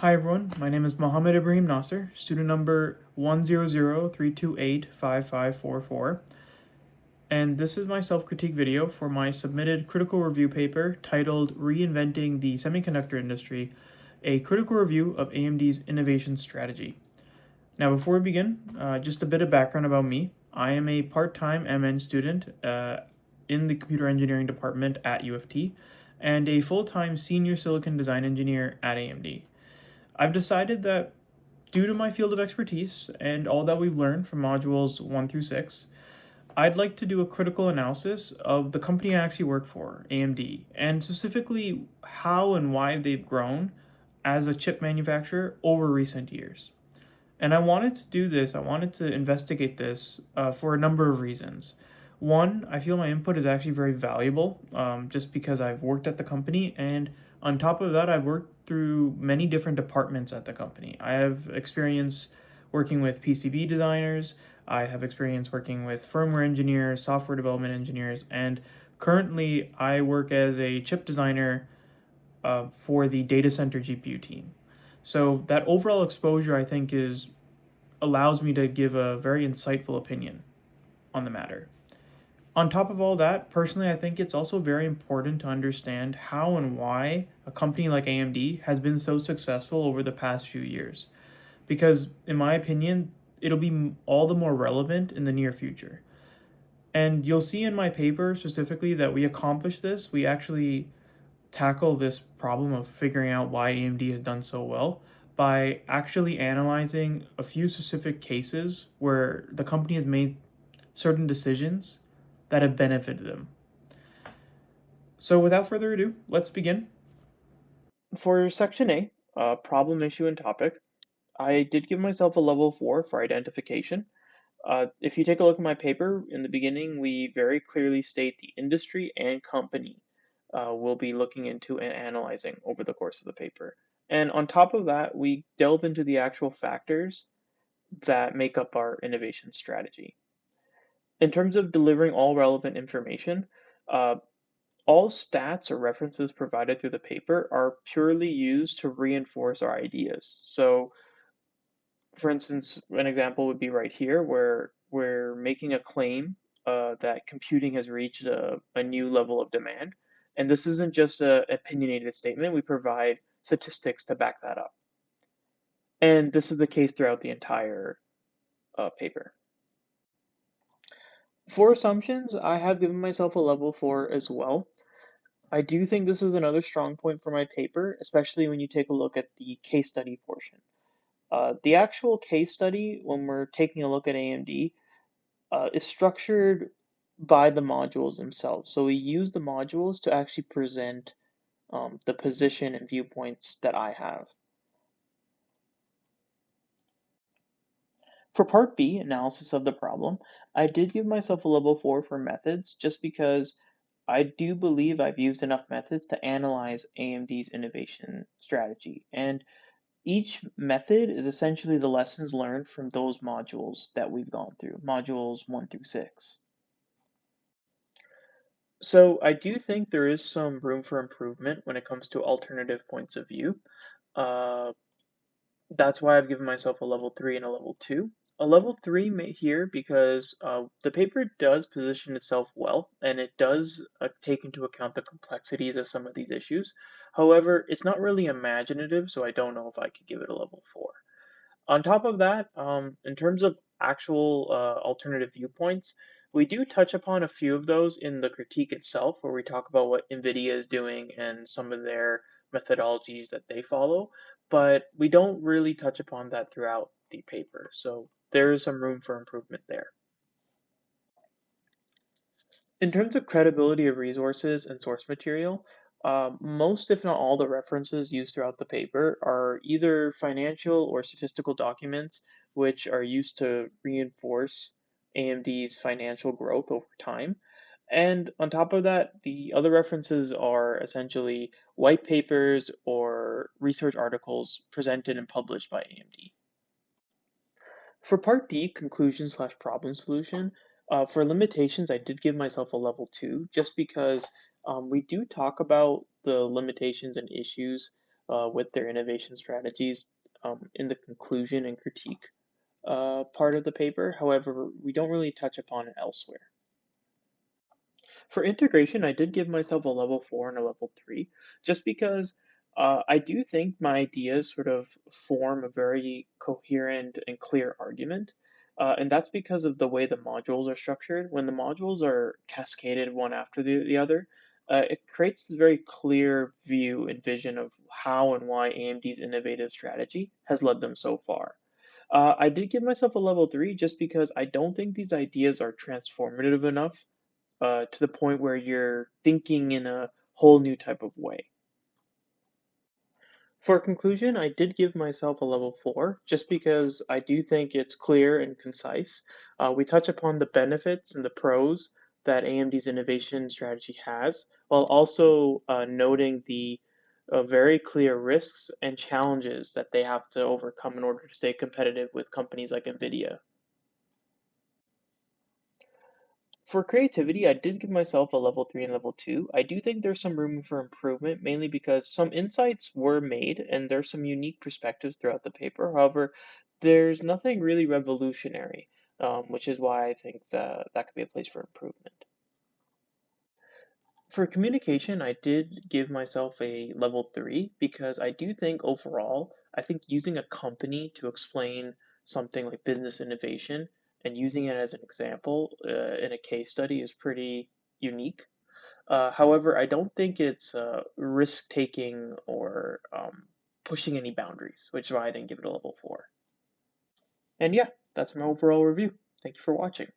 Hi everyone, my name is Mohammad Ibrahim Nasir, student number 100-328-5544, and this is my self-critique video for my submitted critical review paper titled Reinventing the Semiconductor Industry, a critical review of AMD's innovation strategy. Now before we begin, just a bit of background about me. I am a part-time MN student in the computer engineering department at U of T and a full-time senior silicon design engineer at AMD. I've decided that due to my field of expertise and all that we've learned from modules 1 through 6, I'd like to do a critical analysis of the company I actually work for, AMD, and specifically how and why they've grown as a chip manufacturer over recent years. And I wanted to do this, I wanted to investigate this for a number of reasons. One, I feel my input is actually very valuable just because I've worked at the company, and on top of that, I've worked through many different departments at the company. I have experience working with PCB designers, I have experience working with firmware engineers, software development engineers, and currently I work as a chip designer for the data center GPU team. So that overall exposure, I think, is allows me to give a very insightful opinion on the matter. On top of all that, personally, I think it's also very important to understand how and why a company like AMD has been so successful over the past few years. Because, in my opinion, it'll be all the more relevant in the near future. And you'll see in my paper specifically that we accomplish this. We actually tackle this problem of figuring out why AMD has done so well by actually analyzing a few specific cases where the company has made certain decisions that have benefited them. So without further ado, let's begin. For section A, problem, issue, and topic, I did give myself a level 4 for identification. If you take a look at my paper, in the beginning, we very clearly state the industry and company we'll be looking into and analyzing over the course of the paper. And on top of that, we delve into the actual factors that make up our innovation strategy. In terms of delivering all relevant information, uh, all stats or references provided through the paper are purely used to reinforce our ideas. So, for instance, an example would be right here where we're making a claim that computing has reached a new level of demand. And this isn't just an opinionated statement, we provide statistics to back that up. And this is the case throughout the entire paper. For assumptions, I have given myself a level 4 as well. I do think this is another strong point for my paper, especially when you take a look at the case study portion. The actual case study, when we're taking a look at AMD, is structured by the modules themselves. So we use the modules to actually present the position and viewpoints that I have. For part B, analysis of the problem, I did give myself a level 4 for methods just because I do believe I've used enough methods to analyze AMD's innovation strategy. And each method is essentially the lessons learned from those modules that we've gone through, modules 1 through 6. So I do think there is some room for improvement when it comes to alternative points of view. Uh, that's why I've given myself a level 3 and a level 2. A level 3 here because the paper does position itself well and it does take into account the complexities of some of these issues. However, it's not really imaginative, so I don't know if I could give it a level 4. On top of that, in terms of actual alternative viewpoints, we do touch upon a few of those in the critique itself, where we talk about what NVIDIA is doing and some of their methodologies that they follow, but we don't really touch upon that throughout the paper. So there is some room for improvement there. In terms of credibility of resources and source material, most, if not all, the references used throughout the paper are either financial or statistical documents, which are used to reinforce AMD's financial growth over time. And on top of that, the other references are essentially white papers or research articles presented and published by AMD. For part D, conclusion slash problem solution, for limitations, I did give myself a level 2 just because we do talk about the limitations and issues with their innovation strategies in the conclusion and critique part of the paper. However, we don't really touch upon it elsewhere. For integration, I did give myself a level 4 and a level 3, just because I do think my ideas sort of form a very coherent and clear argument. And that's because of the way the modules are structured. When the modules are cascaded one after the other, it creates this very clear view and vision of how and why AMD's innovative strategy has led them so far. I did give myself a level 3 just because I don't think these ideas are transformative enough to the point where you're thinking in a whole new type of way. For conclusion, I did give myself a level 4 just because I do think it's clear and concise. We touch upon the benefits and the pros that AMD's innovation strategy has, while also noting the very clear risks and challenges that they have to overcome in order to stay competitive with companies like NVIDIA. For creativity, I did give myself a level 3 and level 2. I do think there's some room for improvement, mainly because some insights were made and there's some unique perspectives throughout the paper. However, there's nothing really revolutionary, which is why I think that could be a place for improvement. For communication, I did give myself a level 3 because I do think overall, I think using a company to explain something like business innovation and using it as an example in a case study is pretty unique. However, I don't think it's risk taking or pushing any boundaries, which is why I didn't give it a level 4. And yeah, that's my overall review. Thank you for watching.